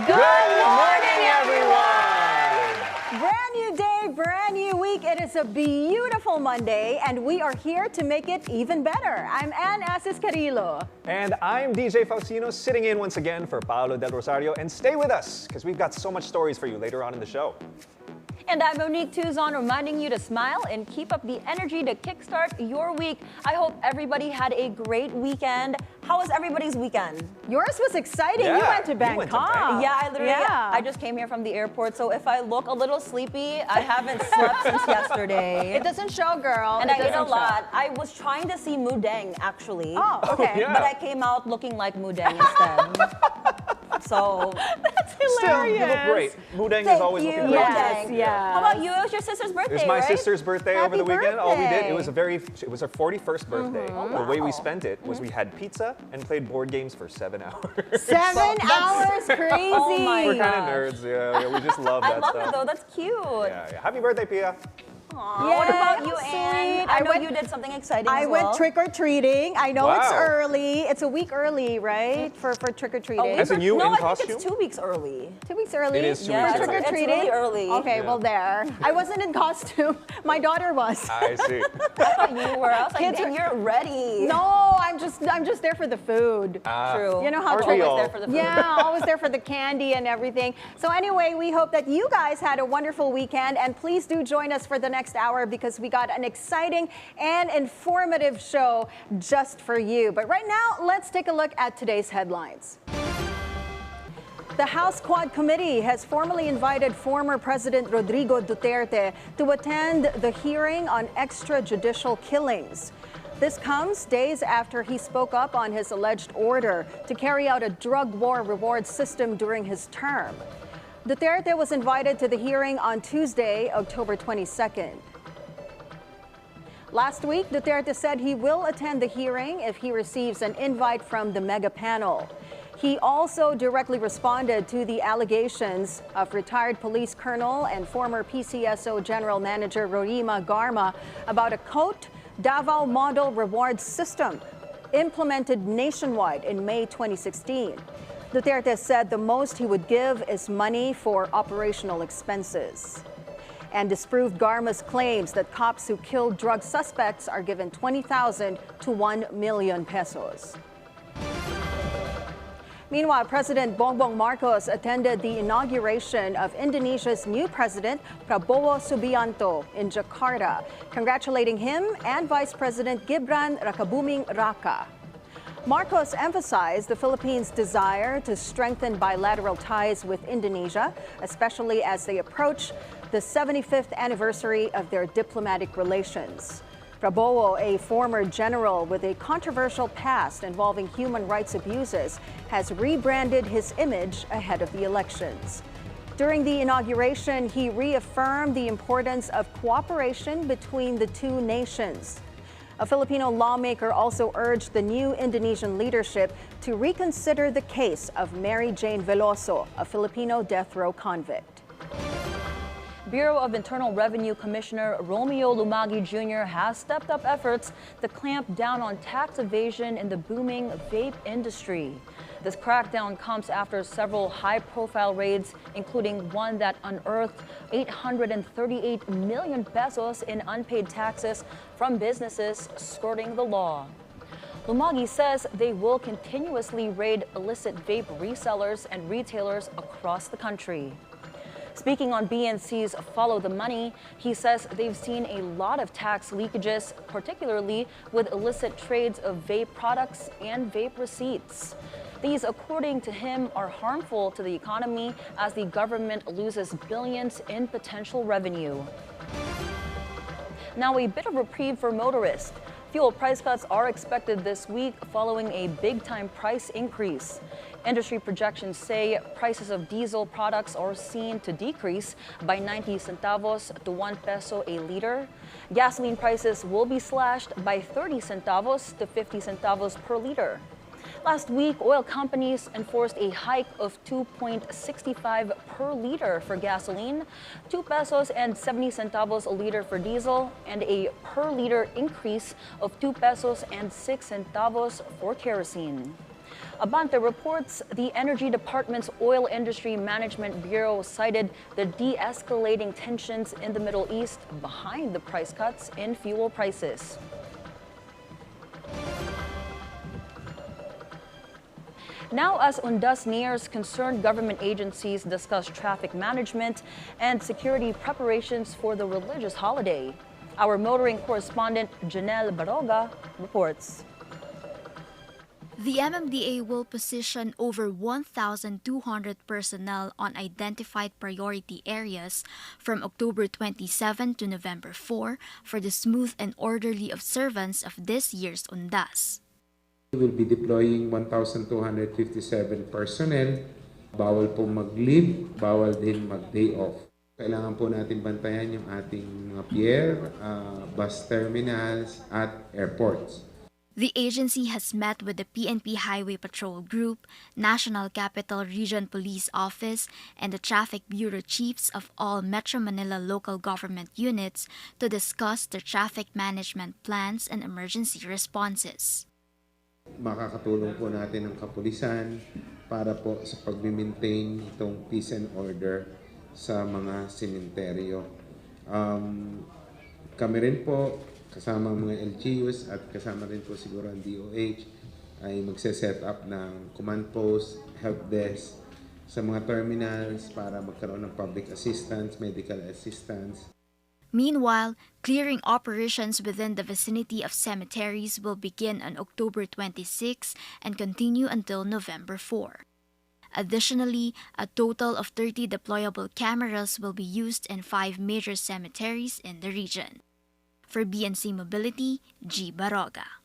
Good morning, everyone! Brand new day, brand new week. It is a beautiful Monday, and we are here to make it even better. I'm Anne Asis-Carilo. And I'm DJ Faustino, sitting in once again for Paolo Del Rosario. And stay with us, because we've got so much stories for you later on in the show. And I'm Monique Tuzon, reminding you to smile and keep up the energy to kickstart your week. I hope everybody had a great weekend. How was everybody's weekend? Yours was exciting. Yeah, you went to you went to Bangkok. Bangkok. Yeah, I just came here from the airport, so if I look a little sleepy, I haven't slept since yesterday. It doesn't show, girl. And It I ate a doesn't lot. I was trying to see Mudeng, actually. Oh, okay. yeah. But I came out looking like Mudeng instead. So, That's Still, hilarious. you look great. Mudeng is Thank always you. looking great. Yes, Mudeng. yes. How about you? It was your sister's birthday, It was my right? sister's birthday over Happy the weekend. All we did, birthday. it was her 41st birthday. The way we wow. spent it was we had pizza and played board games for 7 hours. 7 hours, crazy. Oh my We're kind gosh. of nerds, yeah. We just love that I love stuff. it though, that's cute. Yeah. Happy birthday, Pia. Aw, Yeah, what about you, sweet. Anne? I know you did something exciting I as well. went trick-or-treating. I know it's Wow. early. It's a week early, right? For trick-or-treating. As in you no, in I costume? think it's 2 weeks early. 2 weeks early? It is 2 Yeah, weeks it's early. trick-or-treating? really early. Okay, Yeah. well there. I wasn't in costume. My daughter was. I see. I thought you were. I was like, Kids dang, you're ready. No, I'm just there for the food. True. You know how Aren't children we Always all? there for the food. Yeah, always there for the candy and everything. So anyway, we hope that you guys had a wonderful weekend, and please do join us for the next hour because we got an exciting and informative show just for you. But right now, let's take a look at today's headlines. The House Quad Committee has formally invited former President Rodrigo Duterte to attend the hearing on extrajudicial killings. This comes days after he spoke up on his alleged order to carry out a drug war reward system during his term. Duterte was invited to the hearing on Tuesday, October 22nd. Last week, Duterte said he will attend the hearing if he receives an invite from the mega panel. He also directly responded to the allegations of retired police colonel and former PCSO General Manager Rorima Garma about a Cote Davao model reward system implemented nationwide in May 2016. Duterte said the most he would give is money for operational expenses, and disproved Garma's claims that cops who killed drug suspects are given 20,000 to 1 million pesos. Meanwhile, President Bongbong Marcos attended the inauguration of Indonesia's new president, Prabowo Subianto, in Jakarta, congratulating him and Vice President Gibran Rakabuming Raka. Marcos emphasized the Philippines' desire to strengthen bilateral ties with Indonesia, especially as they approach the 75th anniversary of their diplomatic relations. Prabowo, a former general with a controversial past involving human rights abuses, has rebranded his image ahead of the elections. During the inauguration, he reaffirmed the importance of cooperation between the two nations. A Filipino lawmaker also urged the new Indonesian leadership to reconsider the case of Mary Jane Veloso, a Filipino death row convict. Bureau of Internal Revenue Commissioner Romeo Lumagi Jr. has stepped up efforts to clamp down on tax evasion in the booming vape industry. This crackdown comes after several high-profile raids, including one that unearthed 838 million pesos in unpaid taxes from businesses skirting the law. Lumagi says they will continuously raid illicit vape resellers and retailers across the country. Speaking on BNC's Follow the Money, he says they've seen a lot of tax leakages, particularly with illicit trades of vape products and vape receipts. These, according to him, are harmful to the economy as the government loses billions in potential revenue. Now, a bit of reprieve for motorists. Fuel price cuts are expected this week following a big-time price increase. Industry projections say prices of diesel products are seen to decrease by 90 centavos to 1 peso a liter. Gasoline prices will be slashed by 30 centavos to 50 centavos per liter. Last week, oil companies enforced a hike of 2.65 per liter for gasoline, 2 pesos and 70 centavos a liter for diesel, and a per liter increase of 2 pesos and 6 centavos for kerosene. Banter reports the Energy Department's Oil Industry Management Bureau cited the de-escalating tensions in the Middle East behind the price cuts in fuel prices. Now, as Undas nears, concerned government agencies discuss traffic management and security preparations for the religious holiday. Our motoring correspondent, Janelle Baroga, reports. The MMDA will position over 1,200 personnel on identified priority areas from October 27 to November 4 for the smooth and orderly observance of this year's Undas. We will be deploying 1,257 personnel. Bawal po mag-leave, bawal din mag-day off. Kailangan po natin bantayan yung ating mga pier, bus terminals, at airports. The agency has met with the PNP Highway Patrol Group, National Capital Region Police Office, and the Traffic Bureau Chiefs of all Metro Manila local government units to discuss their traffic management plans and emergency responses. Makakatulong po natin ang kapulisan para po sa pag-maintain itong peace and order sa mga sementeryo. Kami rin po, kasama ang mga LGUs at kasama rin po siguro ang DOH, ay magse-set up ng command post, help desk sa mga terminals para magkaroon ng public assistance, medical assistance. Meanwhile, clearing operations within the vicinity of cemeteries will begin on October 26 and continue until November 4. Additionally, a total of 30 deployable cameras will be used in 5 major cemeteries in the region. For BNC Mobility, G. Baroga.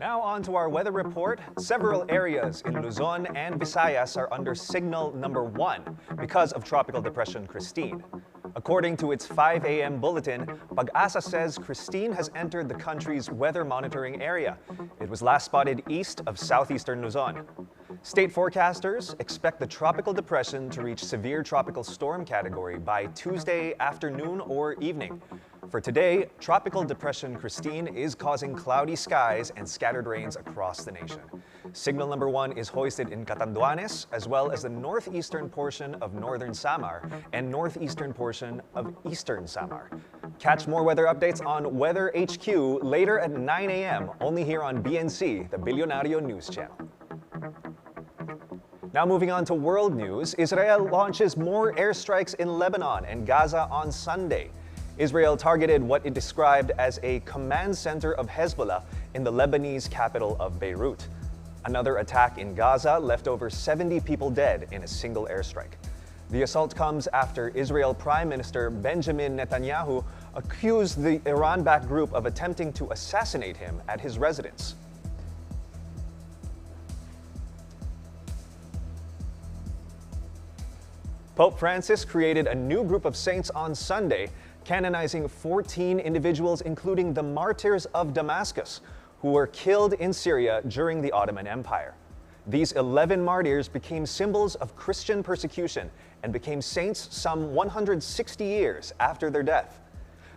Now on to our weather report. Several areas in Luzon and Visayas are under signal number 1 because of Tropical Depression Christine. According to its 5 a.m. bulletin, Pag-asa says Christine has entered the country's weather monitoring area. It was last spotted east of southeastern Luzon. State forecasters expect the tropical depression to reach severe tropical storm category by Tuesday afternoon or evening. For today, Tropical Depression Christine is causing cloudy skies and scattered rains across the nation. Signal number 1 is hoisted in Catanduanes, as well as the northeastern portion of northern Samar and northeastern portion of eastern Samar. Catch more weather updates on Weather HQ later at 9 a.m. only here on BNC, the Bilyonaryo News Channel. Now moving on to world news, Israel launches more airstrikes in Lebanon and Gaza on Sunday. Israel targeted what it described as a command center of Hezbollah in the Lebanese capital of Beirut. Another attack in Gaza left over 70 people dead in a single airstrike. The assault comes after Israel Prime Minister Benjamin Netanyahu accused the Iran-backed group of attempting to assassinate him at his residence. Pope Francis created a new group of saints on Sunday, canonizing 14 individuals, including the martyrs of Damascus, who were killed in Syria during the Ottoman Empire. These 11 martyrs became symbols of Christian persecution and became saints some 160 years after their death.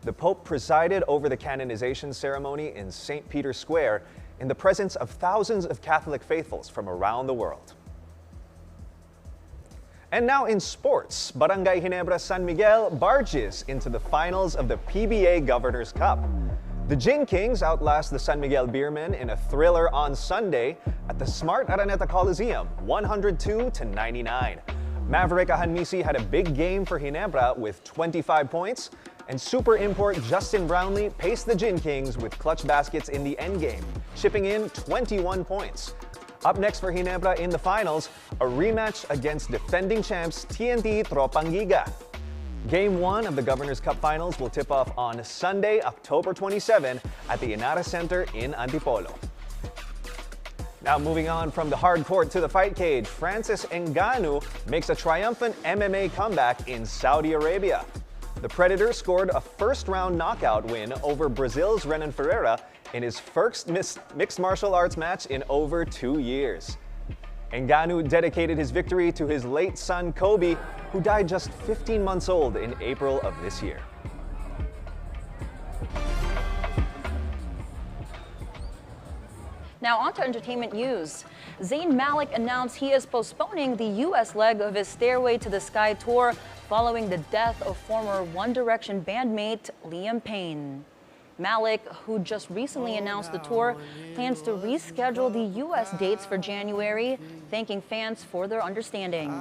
The Pope presided over the canonization ceremony in St. Peter's Square in the presence of thousands of Catholic faithfuls from around the world. And now in sports, Barangay Ginebra San Miguel barges into the finals of the PBA Governor's Cup. The Jing Kings outlast the San Miguel Beermen in a thriller on Sunday at the Smart Araneta Coliseum, 102-99. Maverick Ahanmisi had a big game for Ginebra with 25 points, and super import Justin Brownlee paced the Jing Kings with clutch baskets in the endgame, chipping in 21 points. Up next for Ginebra in the finals, a rematch against defending champs TNT Tropangiga. Game 1 of the Governor's Cup Finals will tip off on Sunday, October 27 at the Inara Center in Antipolo. Now moving on from the hard court to the fight cage, Francis Ngannou makes a triumphant MMA comeback in Saudi Arabia. The Predator scored a first-round knockout win over Brazil's Renan Ferreira in his first mixed martial arts match in over 2 years. Ngannou dedicated his victory to his late son Kobe, who died just 15 months old in April of this year. Now on to entertainment news. Zayn Malik announced he is postponing the U.S. leg of his Stairway to the Sky tour following the death of former One Direction bandmate Liam Payne. Malik, who just recently announced the tour, plans to reschedule the U.S. dates for January, thanking fans for their understanding.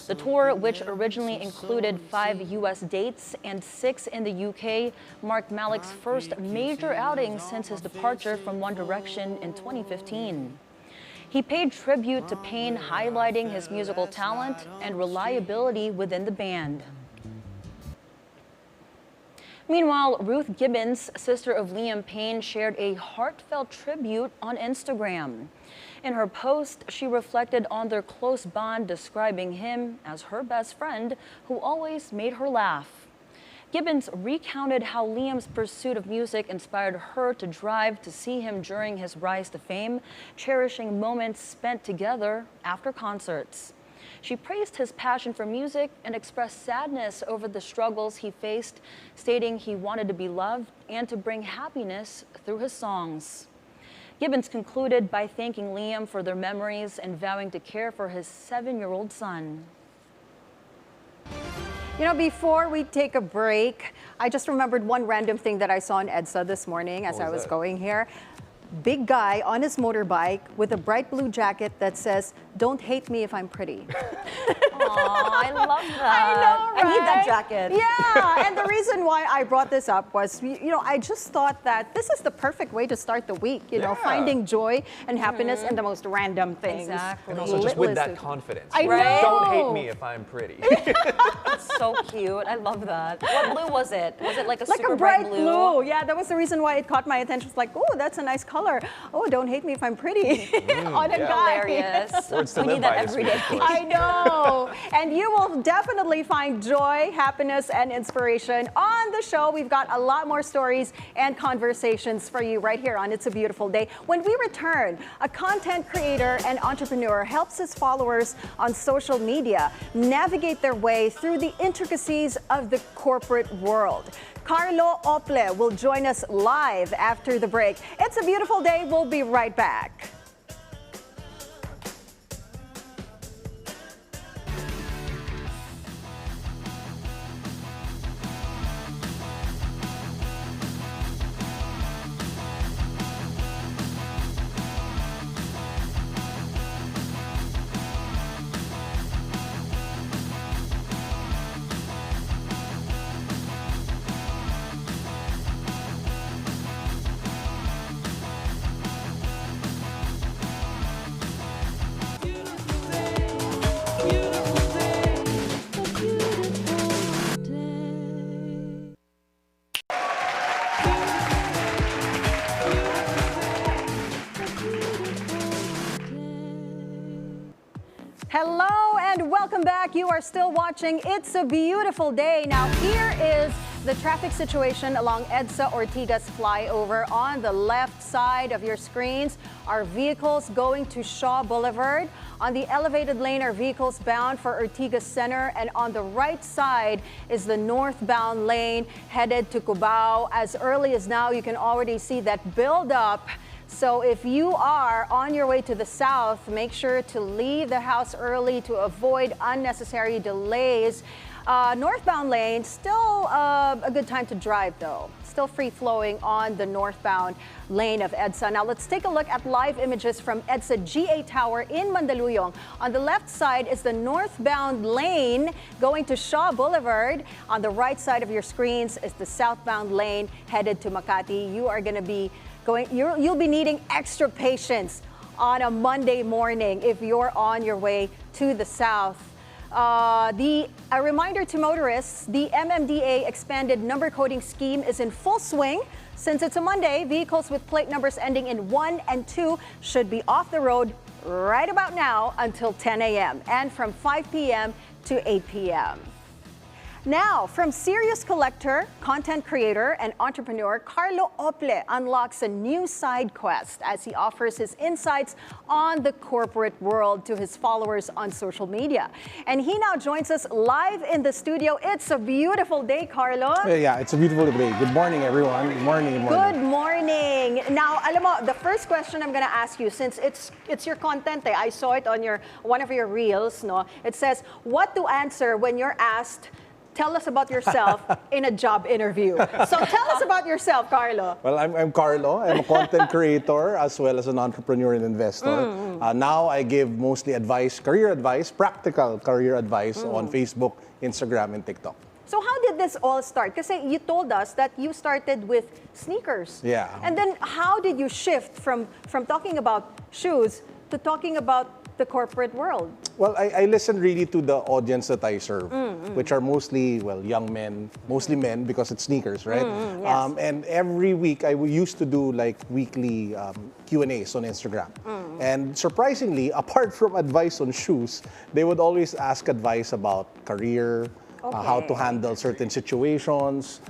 The tour, which originally included 5 U.S. dates and 6 in the U.K., marked Malik's first major outing since his departure from One Direction in 2015. He paid tribute to Payne, highlighting his musical talent and reliability within the band. Meanwhile, Ruth Gibbons, sister of Liam Payne, shared a heartfelt tribute on Instagram. In her post, she reflected on their close bond, describing him as her best friend who always made her laugh. Gibbons recounted how Liam's pursuit of music inspired her to drive to see him during his rise to fame, cherishing moments spent together after concerts. She praised his passion for music and expressed sadness over the struggles he faced, stating he wanted to be loved and to bring happiness through his songs. Gibbons concluded by thanking Liam for their memories and vowing to care for his 7-year-old son. You know, before we take a break, I just remembered one random thing that I saw on EDSA this morning as I was going here. Big guy on his motorbike with a bright blue jacket that says, "Don't hate me if I'm pretty." Aw, I love that. I know, right? I need that jacket. Yeah, and the reason why I brought this up was, I just thought that this is the perfect way to start the week, finding joy and happiness in the most random things. Exactly. And also just with that confidence. I know. Don't hate me if I'm pretty. That's so cute. I love that. What blue was it? Was it like a Like super a bright blue? Yeah, that was the reason why it caught my attention. It's like, oh, that's a nice color. Oh, don't hate me if I'm pretty. On a guy. Hilarious. Words to We live need that by this every week, day. of course. I know. And you will definitely find joy, happiness, and inspiration on the show. We've got a lot more stories and conversations for you right here on It's a Beautiful Day. When we return, a content creator and entrepreneur helps his followers on social media navigate their way through the intricacies of the corporate world. Carlo Ople will join us live after the break. It's a Beautiful Day. We'll be right back. Hello and welcome back. You are still watching It's a Beautiful Day. Now here is the traffic situation along EDSA Ortigas flyover. On the left side of your screens are vehicles going to Shaw Boulevard. On the elevated lane are vehicles bound for Ortigas Center, and on the right side is the northbound lane headed to Cubao. As early as now, you can already see that buildup. So if you are on your way to the south, make sure to leave the house early to avoid unnecessary delays. Northbound lane, still a good time to drive though. Still free flowing on the northbound lane of EDSA. Now let's take a look at live images from EDSA GA Tower in Mandaluyong. On the left side is the northbound lane going to Shaw Boulevard. On the right side of your screens is the southbound lane headed to Makati. You are going to be you'll be needing extra patience on a Monday morning if you're on your way to the south. A reminder to motorists, the MMDA expanded number coding scheme is in full swing. Since it's a Monday, vehicles with plate numbers ending in 1 and 2 should be off the road right about now until 10 a.m. and from 5 p.m. to 8 p.m. Now, from serious collector, content creator, and entrepreneur, Carlo Ople unlocks a new side quest as he offers his insights on the corporate world to his followers on social media. And he now joins us live in the studio. It's a beautiful day, Carlo. Yeah, it's a beautiful day. Good morning, everyone. Good morning. Good morning. Good morning. Now, alam mo, the first question I'm gonna ask you, since it's your content, I saw it on one of your reels, no? It says, what to answer when you're asked, tell us about yourself in a job interview. So tell us about yourself, Carlo. Well, I'm Carlo. I'm a content creator as well as an entrepreneur and investor. Now I give mostly advice, career advice, practical career advice on Facebook, Instagram, and TikTok. So how did this all start? Because you told us that you started with sneakers. Yeah. And then how did you shift from talking about shoes to talking about the corporate world? Well, I listen really to the audience that I serve, which are mostly, young men, mostly men because it's sneakers, right? Yes. And every week I used to do like weekly Q&As on Instagram. And surprisingly, apart from advice on shoes, they would always ask advice about career, how to handle certain situations.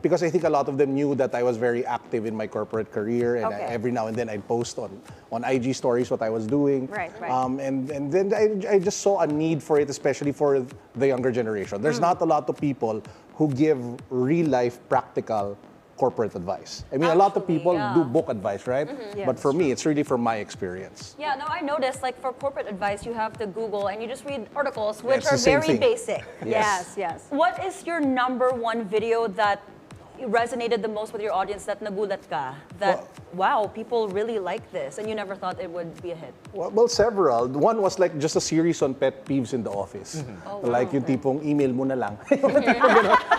Because I think a lot of them knew that I was very active in my corporate career, and every now and then I'd post on IG stories what I was doing. Right. And then I just saw a need for it, especially for the younger generation. There's not a lot of people who give real-life practical corporate advice. I mean, a lot of people do book advice, right? Yeah, but for me, it's really from my experience. Yeah, no, I noticed, like, for corporate advice, you have to Google and you just read articles, which It's the are same very thing. basic. Yes. What is your #1 video that resonated the most with your audience, that nagulat ka? That, wow, people really like this, and you never thought it would be a hit? Well, several. One was like just a series on pet peeves in the office. Like yung tipong email mo na lang.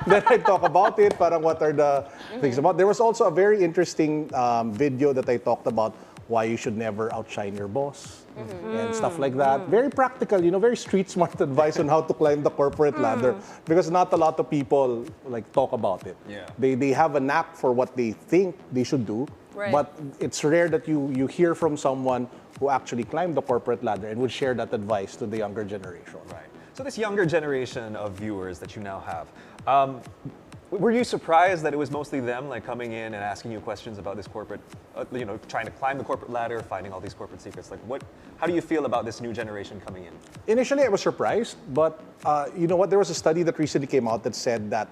Then I talk about it, parang what are the things about. There was also a very interesting video that I talked about why you should never outshine your boss and stuff like that. Very practical, very street smart advice on how to climb the corporate ladder, because not a lot of people like talk about it. Yeah. They have a knack for what they think they should do, but it's rare that you hear from someone who actually climbed the corporate ladder and would share that advice to the younger generation. Right. So this younger generation of viewers that you now have, were you surprised that it was mostly them, like coming in and asking you questions about this corporate, trying to climb the corporate ladder, finding all these corporate secrets? Like, how do you feel about this new generation coming in? Initially, I was surprised, but you know what? There was a study that recently came out that said that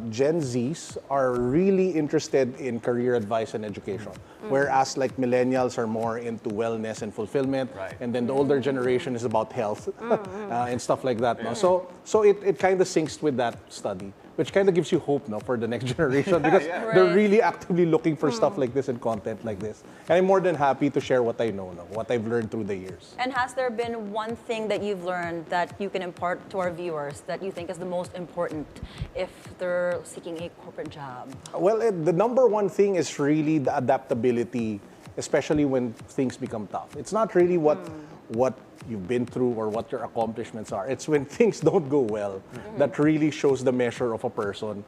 Gen Zs are really interested in career advice and education, whereas like millennials are more into wellness and fulfillment, and then the older generation is about health and stuff like that. No? So it kind of syncs with that study, which kind of gives you hope, no, for the next generation, because they're really actively looking for stuff like this and content like this. And I'm more than happy to share what I know, what I've learned through the years. And has there been one thing that you've learned that you can impart to our viewers that you think is the most important if they're seeking a corporate job? Well, the #1 thing is really the adaptability, especially when things become tough. It's not really what you've been through or what your accomplishments are. It's when things don't go well that really shows the measure of a person,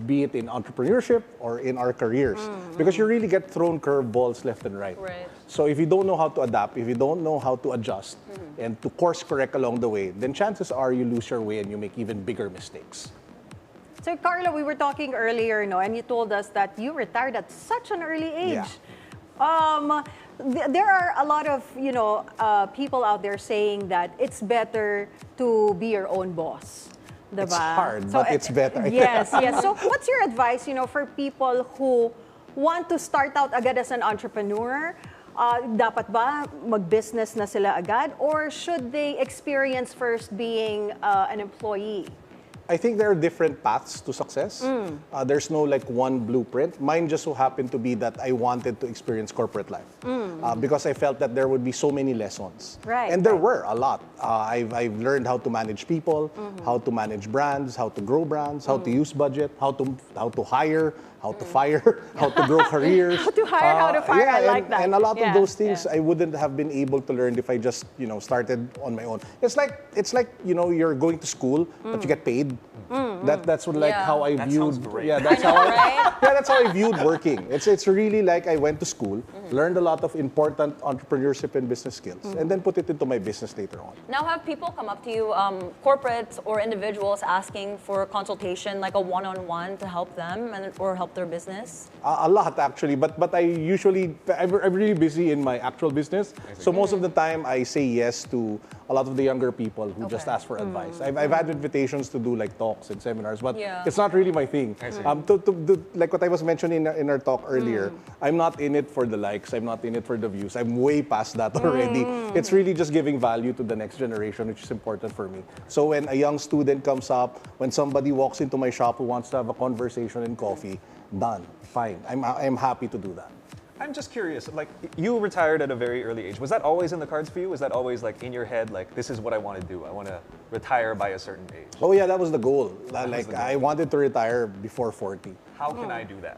be it in entrepreneurship or in our careers. Because you really get thrown curveballs left and right. So if you don't know how to adapt, if you don't know how to adjust and to course correct along the way, then chances are you lose your way and you make even bigger mistakes. So Carlo, we were talking earlier, and you told us that you retired at such an early age. There are a lot of people out there saying that it's better to be your own boss. Diba? It's hard, but it's better. Yes. So what's your advice, for people who want to start out agad as an entrepreneur? Dapat ba mag-business na sila agad, or should they experience first being an employee? I think there are different paths to success. There's no like one blueprint. Mine just so happened to be that I wanted to experience corporate life because I felt that there would be so many lessons. And there were a lot. I've learned how to manage people, how to manage brands, how to grow brands, how to use budget, how to hire, how to fire, how to grow careers. How to hire, how to fire, I like that. And a lot of those things I wouldn't have been able to learn if I just, started on my own. It's like you're going to school, but you get paid. need. That's what, like how I That viewed. sounds great. Yeah, that's I know, how right? yeah, that's how I viewed working. It's really like I went to school, learned a lot of important entrepreneurship and business skills, and then put it into my business later on. Now, have people come up to you, corporates or individuals, asking for consultation, like a one-on-one to help them or help their business? A lot actually, but I'm really busy in my actual business. So most of the time I say yes to a lot of the younger people who just ask for advice. I've had invitations to do like talks and seminars, but it's not really my thing. Like what I was mentioning in our talk earlier, I'm not in it for the likes, I'm not in it for the views. I'm way past that already. It's really just giving value to the next generation, which is important for me. So when a young student comes up, when somebody walks into my shop who wants to have a conversation and coffee, done, fine. I'm happy to do that. I'm just curious, like, you retired at a very early age. Was that always in the cards for you? Was that always like in your head, like, this is what I want to do? I want to retire by a certain age. Oh yeah, that was the goal. I wanted to retire before 40. How can I do that?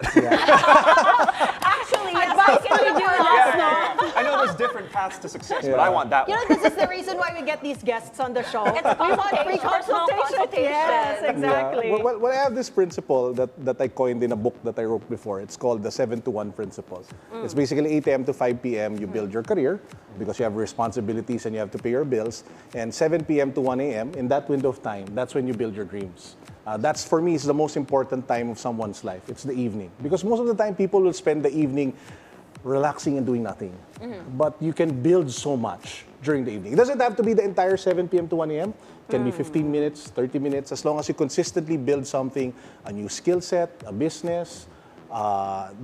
Actually, yes, how can we do that? I know there's different paths to success, but I want that You one. know, this is the reason why we get these guests on the show. It's a We want free personal consultation. Yes, exactly. Yeah. Well, I have this principle that I coined in a book that I wrote before. It's called the 7-to-1 principle. It's basically 8 a.m. to 5 p.m. you build your career because you have responsibilities and you have to pay your bills. And 7 p.m. to 1 a.m., in that window of time, that's when you build your dreams. That's, for me, is the most important time of someone's life. It's the evening. Because most of the time, people will spend the evening relaxing and doing nothing. But you can build so much during the evening. It doesn't have to be the entire 7 p.m. to 1 a.m. It can be 15 minutes, 30 minutes, as long as you consistently build something, a new skill set, a business,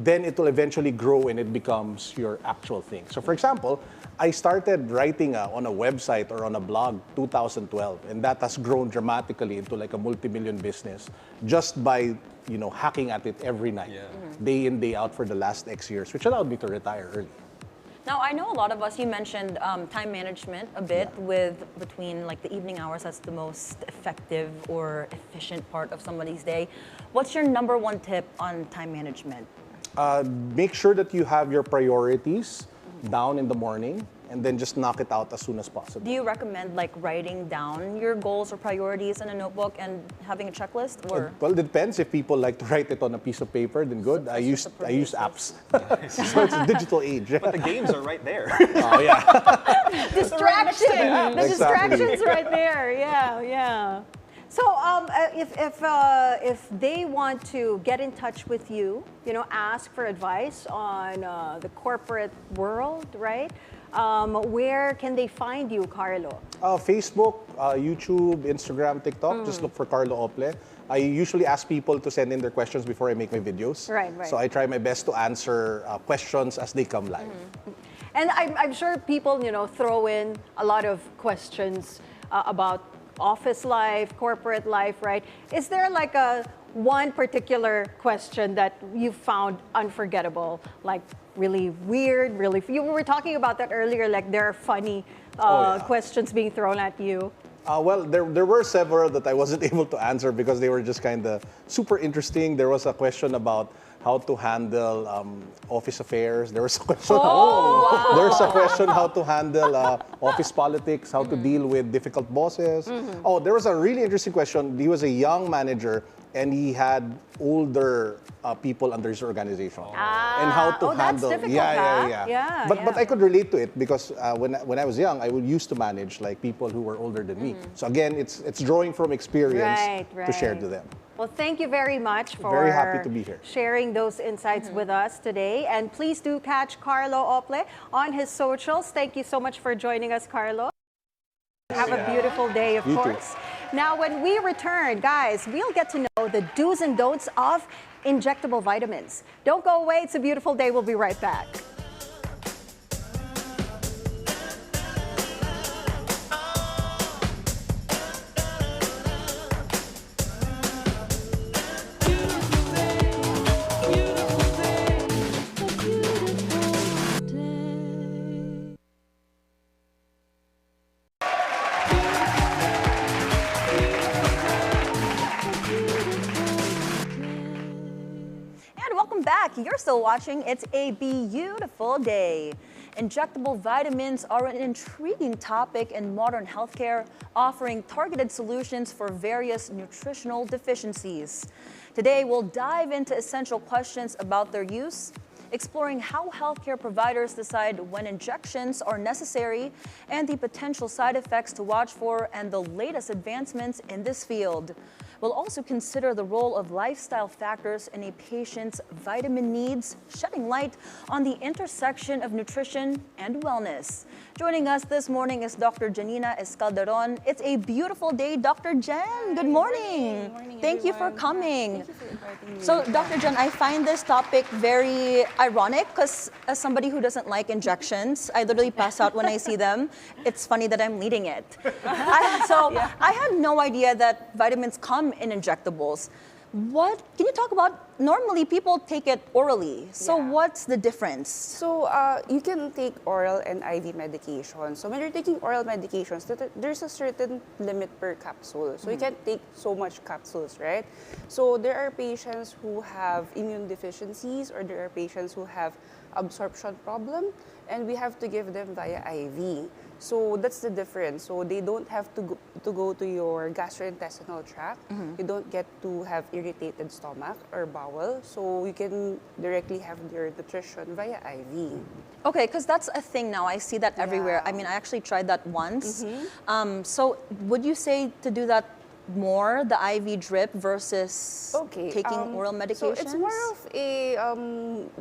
then it will eventually grow and it becomes your actual thing. So for example, I started writing on a website or on a blog 2012, and that has grown dramatically into like a multi-million business just by hacking at it every night, day in, day out for the last X years, which allowed me to retire early. Now, I know a lot of us, you mentioned time management a bit between like the evening hours, that's the most effective or efficient part of somebody's day. What's your number one tip on time management? Make sure that you have your priorities down in the morning and then just knock it out as soon as possible. Do you recommend like writing down your goals or priorities in a notebook and having a checklist, or? Well, it depends. If people like to write it on a piece of paper, then good. I use apps. So it's a digital age. But the games are right there. Oh yeah. Distraction. The Exactly. distraction's right there. Yeah. So if they want to get in touch with you, ask for advice on the corporate world, right? Where can they find you, Carlo? Facebook, YouTube, Instagram, TikTok. Just look for Carlo Ople. I usually ask people to send in their questions before I make my videos. Right. So I try my best to answer questions as they come live. And I'm sure people, throw in a lot of questions about office life, corporate life, right? Is there like one particular question that you found unforgettable, like really weird, we were talking about that earlier, like there are funny questions being thrown at you? Well, there were several that I wasn't able to answer because they were just kind of super interesting. There was a question about how to handle office affairs. There was a question. There's a question how to handle office politics, how to deal with difficult bosses. Oh, there was a really interesting question. He was a young manager and he had older people under his organization, and how to handle. That's difficult, yeah. But I could relate to it because when I was young, I used to manage like people who were older than me. So again, it's drawing from experience to share to them. Well, thank you very much for Very happy to be here. sharing those insights with us today. And please do catch Carlo Ople on his socials. Thank you so much for joining us, Carlo. Have a beautiful day, of You too. course. Now, when we return, guys, we'll get to know the do's and don'ts of injectable vitamins. Don't go away. It's a beautiful day. We'll be right back. And welcome back. You're still watching It's a Beautiful Day. Injectable vitamins are an intriguing topic in modern healthcare, offering targeted solutions for various nutritional deficiencies. Today, we'll dive into essential questions about their use, exploring how healthcare providers decide when injections are necessary and the potential side effects to watch for and the latest advancements in this field. We'll also consider the role of lifestyle factors in a patient's vitamin needs, shedding light on the intersection of nutrition and wellness. Joining us this morning is Dr. Jenina Escalderon. It's a beautiful day, Dr. Jen. Good morning. Good morning, Thank you for everyone. coming. Thank you for inviting me. So, Dr. Jen, I find this topic very ironic because as somebody who doesn't like injections, I literally pass out when I see them. It's funny that I'm leading it. I had no idea that vitamins come in injectables. Can you talk about, normally people take it orally. So Yeah. what's the difference? So you can take oral and IV medication. So when you're taking oral medications, there's a certain limit per capsule. So you can't take so much capsules, right? So there are patients who have immune deficiencies, or there are patients who have absorption problem, and we have to give them via IV. So that's the difference. So they don't have to go to your gastrointestinal tract. You don't get to have irritated stomach or bowel. So you can directly have your nutrition via IV. Okay, because that's a thing now. I see that everywhere. Yeah. I mean, I actually tried that once. So would you say to do that more, the IV drip versus taking oral medications? So it's more of a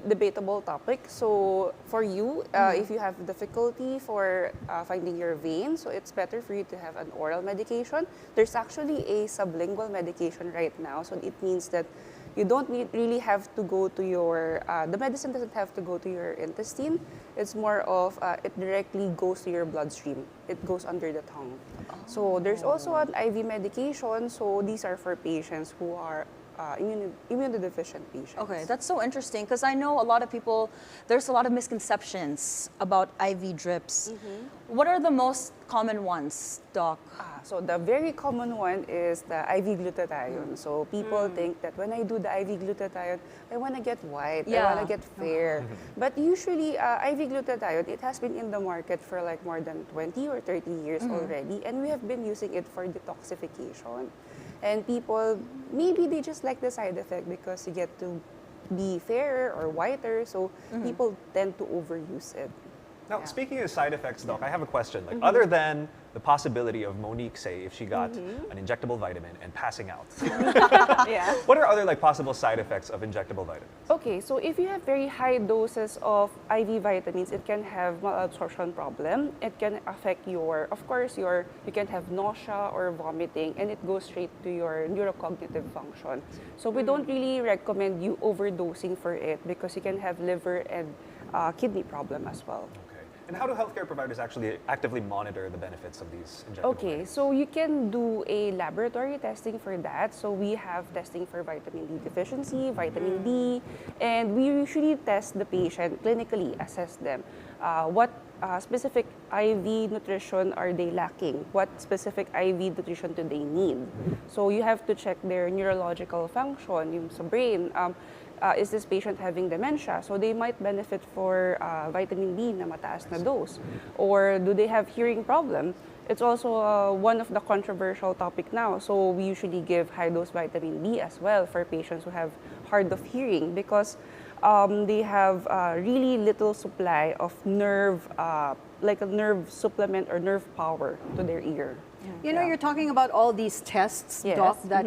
debatable topic. So for you, if you have difficulty for finding your vein, so it's better for you to have an oral medication. There's actually a sublingual medication right now. So it means that you don't really have to go to your, the medicine doesn't have to go to your intestine. It's more of, it directly goes to your bloodstream. It goes under the tongue. So there's also an IV medication. So these are for patients who are immunodeficient patients. Okay, that's so interesting because I know a lot of people, there's a lot of misconceptions about IV drips. What are the most common ones, Doc? So the very common one is the IV glutathione. So people think that when I do the IV glutathione, I want to get white, I want to get fair. But usually IV glutathione, it has been in the market for like more than 20 or 30 years already, and we have been using it for detoxification. And people, maybe they just like the side effect because you get to be fairer or whiter, so people tend to overuse it. Now, speaking of side effects, Doc, I have a question. Like, other than the possibility of Monique, say, if she got an injectable vitamin and passing out, what are other possible side effects of injectable vitamins? Okay, so if you have very high doses of IV vitamins, it can have malabsorption problem. It can affect your, of course, you can have nausea or vomiting, and it goes straight to your neurocognitive function. So we don't really recommend you overdosing for it because you can have liver and kidney problem as well. And how do healthcare providers actually actively monitor the benefits of these injectable Okay, vitamins? so you can do a laboratory testing for that. So we have testing for vitamin D deficiency, vitamin D, and we usually test the patient clinically, assess them. What specific IV nutrition are they lacking? What specific IV nutrition do they need? So you have to check their neurological function, yung sa brain. Is this patient having dementia? So they might benefit for vitamin D na mataas na dose. Or do they have hearing problem? It's also one of the controversial topic now. So we usually give high-dose vitamin B as well for patients who have hard of hearing because they have really little supply of nerve, like a nerve supplement or nerve power to their ear. You know, you're talking about all these tests, Yes. Doc, that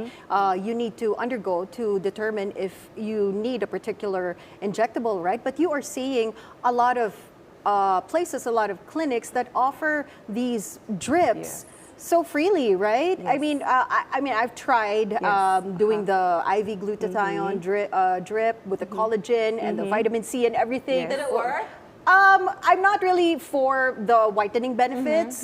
you need to undergo to determine if you need a particular injectable, right? But you are seeing a lot of places, a lot of clinics that offer these drips so freely, right? Yes. I mean, I've tried doing the IV glutathione drip with the collagen and the vitamin C and everything. Yes. Did it work? I'm not really for the whitening benefits,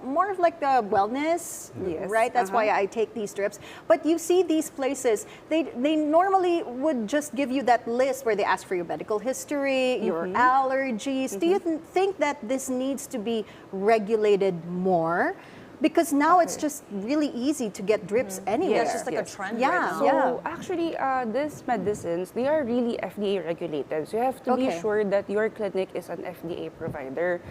more of like the wellness, Yes, right? That's why I take these strips. But you see these places, they normally would just give you that list where they ask for your medical history, your allergies. Do you think that this needs to be regulated more? Because now it's just really easy to get drips anywhere. Yeah, it's just like a trend Yeah, right now. So yeah. actually, these medicines, they are really FDA regulated. So you have to be Okay. sure that your clinic is an FDA provider.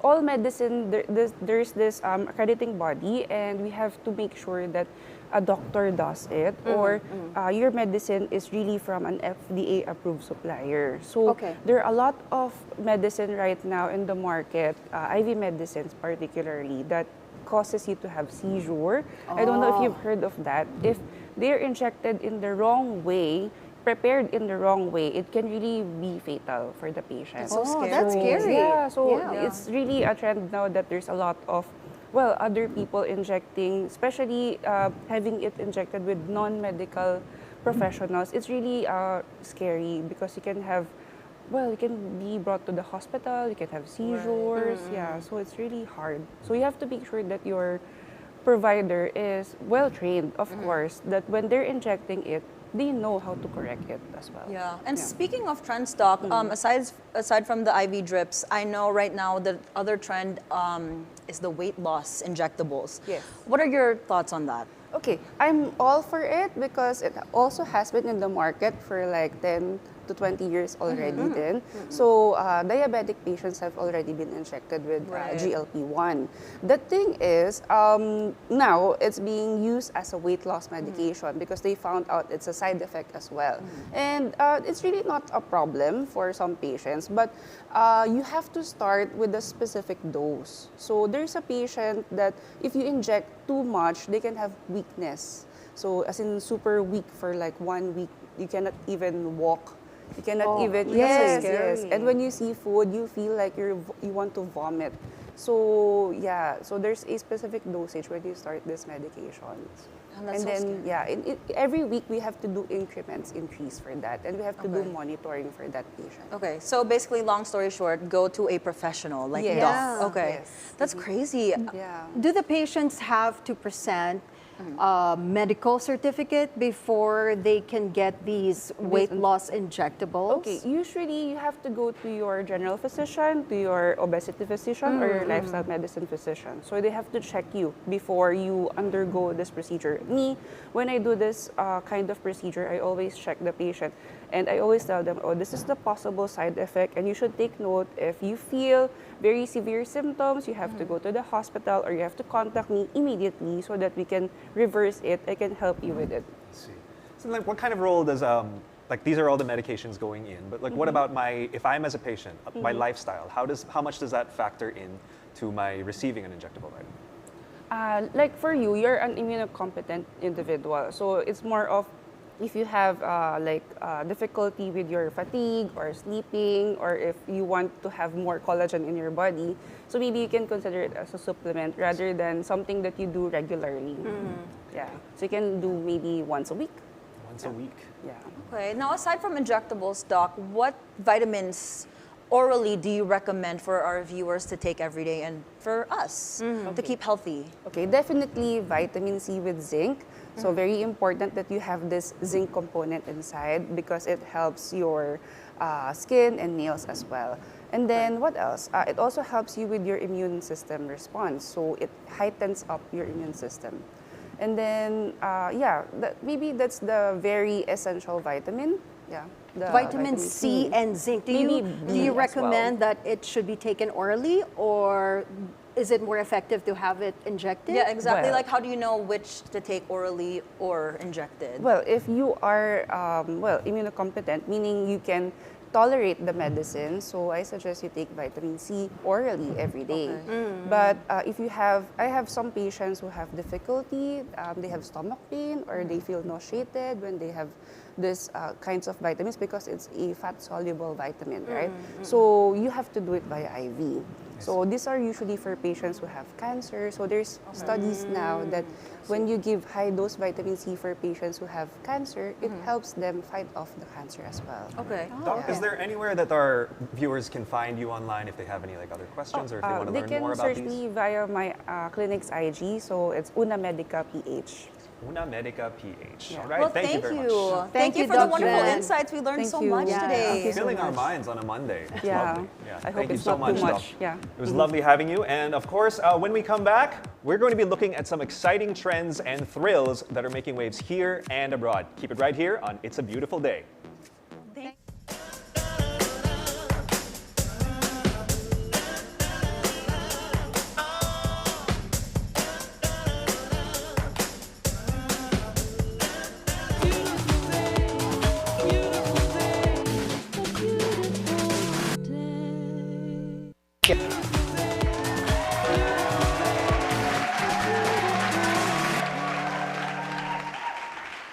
All medicine, there's this accrediting body, and we have to make sure that a doctor does it, or your medicine is really from an FDA approved supplier. So Okay. there are a lot of medicine right now in the market, IV medicines particularly, that causes you to have seizure. I don't know if you've heard of that. If they're injected in the wrong way, prepared in the wrong way, it can really be fatal for the patient. so scary. That's scary. Yeah, so Yeah. it's really a trend now that there's a lot of, well, other people injecting, especially having it injected with non-medical professionals. It's really scary because you can have, well, you can be brought to the hospital, you can have seizures. Yeah, so it's really hard. So you have to make sure that your provider is well trained, of course, that when they're injecting it, they know how to correct it as well. Yeah, and speaking of trend stock, aside from the IV drips, I know right now the other trend is the weight loss injectables. Yes. What are your thoughts on that? Okay, I'm all for it because it also has been in the market for like 10 to 20 years already then. So diabetic patients have already been injected with GLP-1. The thing is, now it's being used as a weight loss medication because they found out it's a side effect as well. And it's really not a problem for some patients, but you have to start with a specific dose. So there's a patient that if you inject too much, they can have weakness. So as in super weak for like 1 week, you cannot even walk. You cannot even, that's so yes. scary. And when you see food, you feel like you want to vomit. So yeah, so there's a specific dosage when you start this medications. that's And so then scary. yeah, every week we have to do increments increase for that, and we have to do Okay. monitoring for that patient. Okay, so basically, long story short, go to a professional like Yes. doc. Yeah. Okay, Yes. that's crazy. Yeah. Do the patients have to present a medical certificate before they can get these weight loss injectables? Okay, usually you have to go to your general physician, to your obesity physician, or your lifestyle medicine physician. So they have to check you before you undergo this procedure. Me, when I do this kind of procedure, I always check the patient. And I always tell them, oh, this is the possible side effect, and you should take note. If you feel very severe symptoms, you have to go to the hospital, or you have to contact me immediately so that we can reverse it. I can help you with it. Let's see. So like what kind of role does like these are all the medications going in, but like what about if I'm as a patient, my lifestyle, how much does that factor in to my receiving an injectable vitamin? Like for you, you're an immunocompetent individual. So it's more of if you have difficulty with your fatigue or sleeping, or if you want to have more collagen in your body, so maybe you can consider it as a supplement rather than something that you do regularly. Yeah, so you can do maybe once a week. Once a week. Yeah. Okay, now aside from injectables, doc, what vitamins orally do you recommend for our viewers to take every day and for us to keep healthy? Okay, definitely vitamin C with zinc. So very important that you have this zinc component inside because it helps your skin and nails as well. And then what else? It also helps you with your immune system response. So it heightens up your immune system. And then, maybe that's the very essential vitamin. Yeah. The Vitamin C and zinc. Do Maybe you B as recommend that it should be taken orally, or is it more effective to have it injected? Yeah, exactly. Well- Like, how do you know which to take orally or injected? Well, if you are immunocompetent, meaning you can tolerate the medicine, so I suggest you take vitamin C orally every day. But if you have, I have some patients who have difficulty, they have stomach pain or they feel nauseated when they have this kinds of vitamins because it's a fat-soluble vitamin, right? So you have to do it via IV. So these are usually for patients who have cancer. So there's studies now that when you give high-dose vitamin C for patients who have cancer, it helps them fight off the cancer as well. Okay. Doc, is there anywhere that our viewers can find you online if they have any like other questions or if they want to They learn can more about search these? me via my clinic's IG. So it's Una Medica PH. Una Medica PH. Yeah. All right, Well, thank you very much. Thank you you, for the Dr. wonderful Jen. insights. We learned Thank so you. much Yeah, today. thank you so Filling our much. minds on a Monday. It's Yeah. lovely. Yeah. I hope Thank you it's so not much, too Doc. much. Yeah. It was lovely having you. And of course, when we come back, we're going to be looking at some exciting trends and thrills that are making waves here and abroad. Keep it right here on It's a Beautiful Day.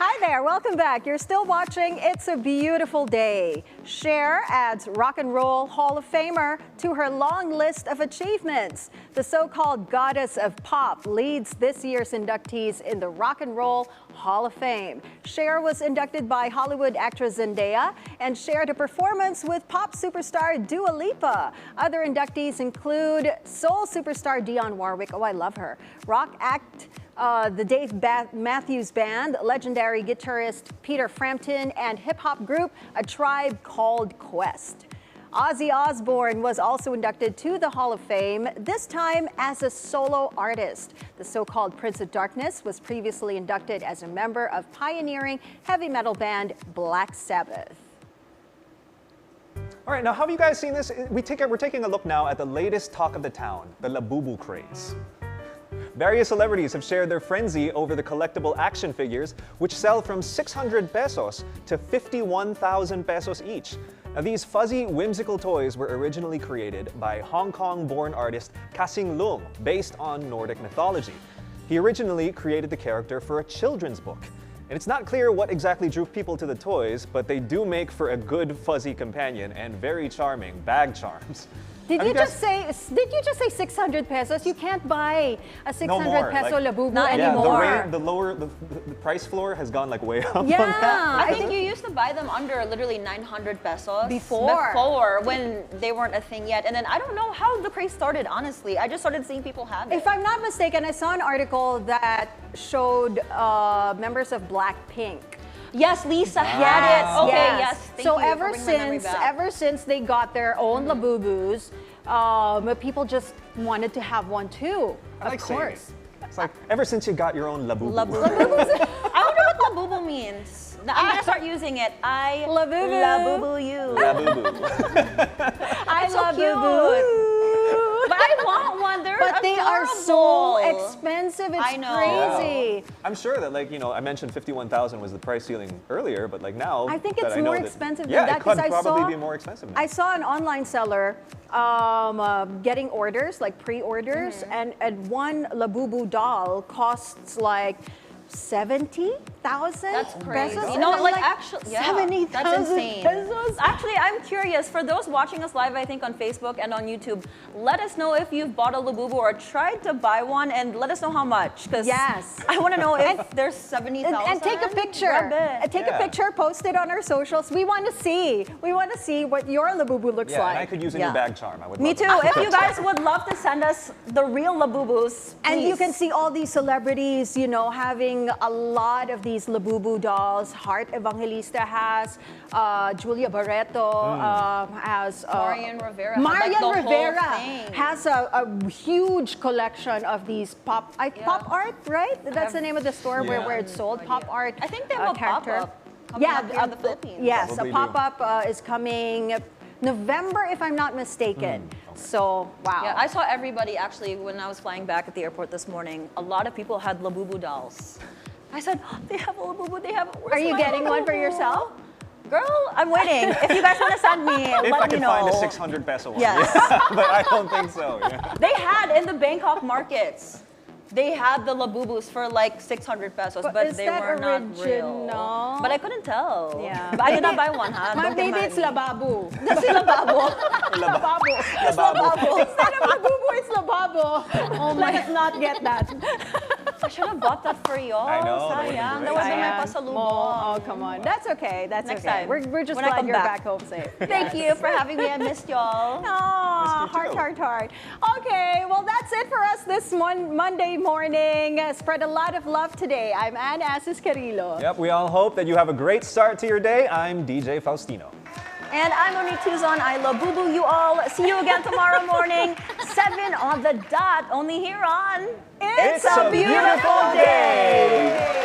Hi there, welcome back. You're still watching It's a Beautiful Day. Cher adds Rock and Roll Hall of Famer to her long list of achievements. The so-called goddess of pop leads this year's inductees in the Rock and Roll Hall of Fame. Cher was inducted by Hollywood actress Zendaya and shared a performance with pop superstar Dua Lipa. Other inductees include soul superstar Dionne Warwick, oh I love her, rock act the Dave Matthews Band, legendary guitarist Peter Frampton, and hip-hop group A Tribe Called Quest. Ozzy Osbourne was also inducted to the Hall of Fame, this time as a solo artist. The so-called Prince of Darkness was previously inducted as a member of pioneering heavy metal band Black Sabbath. All right, now have you guys seen this? We're taking a look now at the latest talk of the town, the Labubu craze. Various celebrities have shared their frenzy over the collectible action figures, which sell from 600 pesos to 51,000 pesos each. Now, these fuzzy, whimsical toys were originally created by Hong Kong-born artist Kasing Lung, based on Nordic mythology. He originally created the character for a children's book. And it's not clear what exactly drew people to the toys, but they do make for a good fuzzy companion and very charming bag charms. Did Have you you guys- just say 600 pesos? You can't buy a 600 more, peso like- Labubu Not Yeah, anymore. the price floor has gone like way up on that. Yeah, I think you used to buy them under literally 900 pesos. Before. When they weren't a thing yet. And then I don't know how the craze started, honestly. I just started seeing people have it. If I'm not mistaken, I saw an article that showed members of Blackpink. Yes, Lisa had it. Okay, yes. Thank So you for bringing my memory back. ever since they got their own Labubus, people just wanted to have one too. I like of saying course. it. It's like, ever since you got your own Labubu. I wonder what Labubu means. I'm gonna start using it. I Labubu. Labubu you. Labubu. I so love cute. Labubu. But I want one. They're But they are so adorable. expensive. It's I know. crazy. I'm sure that, like, I mentioned 51,000 was the price ceiling earlier, but like now, I think that it's know more that- expensive yeah, than that it could because probably be more expensive now. I saw an online seller getting orders, like pre-orders, and one Labubu doll costs like 70,000 That's crazy. pesos. You know, And I'm like actually, yeah, 70,000 that's insane. pesos. Actually, I'm curious. For those watching us live, I think on Facebook and on YouTube, let us know if you've bought a Labubu or tried to buy one, and let us know how much. Because Yes. I want to know if there's 70,000. And take a picture. Grab it. And take a Yeah. picture, post it on our socials. We want to see. We want to see what your Labubu looks yeah, like. and I could use a Yeah. new bag charm. I would Me love too. it. If you guys would love to send us the real Labubus, And you please. can see all these celebrities, having a lot of these Labubu dolls. Heart Evangelista has, Julia Barreto has. Marian Rivera had, Marian like, the whole Rivera thing. has a huge collection of these pop art, right? That's the name of the store where it's sold. Pop art. I think they have a character. pop-up coming up here in the Philippines. Yes, Probably a do. pop-up is coming November, if I'm not mistaken. So, wow. Yeah, I saw everybody actually when I was flying back at the airport this morning. A lot of people had Labubu dolls. I said, oh, they have a Labubu. They have. Are you getting one for Labubu?" yourself? Girl, I'm waiting. If you guys want to send me, If let I me can know. find a 600 peso one. Yes. Yeah, but I don't think so. Yeah. They had in the Bangkok markets. They had the Labubus for like 600 pesos, but is they that were not original? real. But I couldn't tell. Yeah. But I did not buy one, huh? Don't get Maybe mad it's at me. Lababu. That's yung Lababo. Lababo. Lababo. Instead of Labubu, it's Lababo. Oh my. Let us not get that. I should have bought that for you. I know, that would be Sayang. great. That would be my Sayang. pasalubong. Oh, come on. That's okay. That's Next okay. time. We're just When I glad come you're back. back home safe. Thank you for having me. I missed y'all. Oh, Missed you too. heart. Okay, well, that's it for us this Monday morning. Spread a lot of love today. I'm Anne Asis-Carilo. Yep, we all hope that you have a great start to your day. I'm DJ Faustino. And I'm Monique Tuzon. I love boo-boo you all. See you again tomorrow morning, 7 on the dot, only here on It's a Beautiful Day!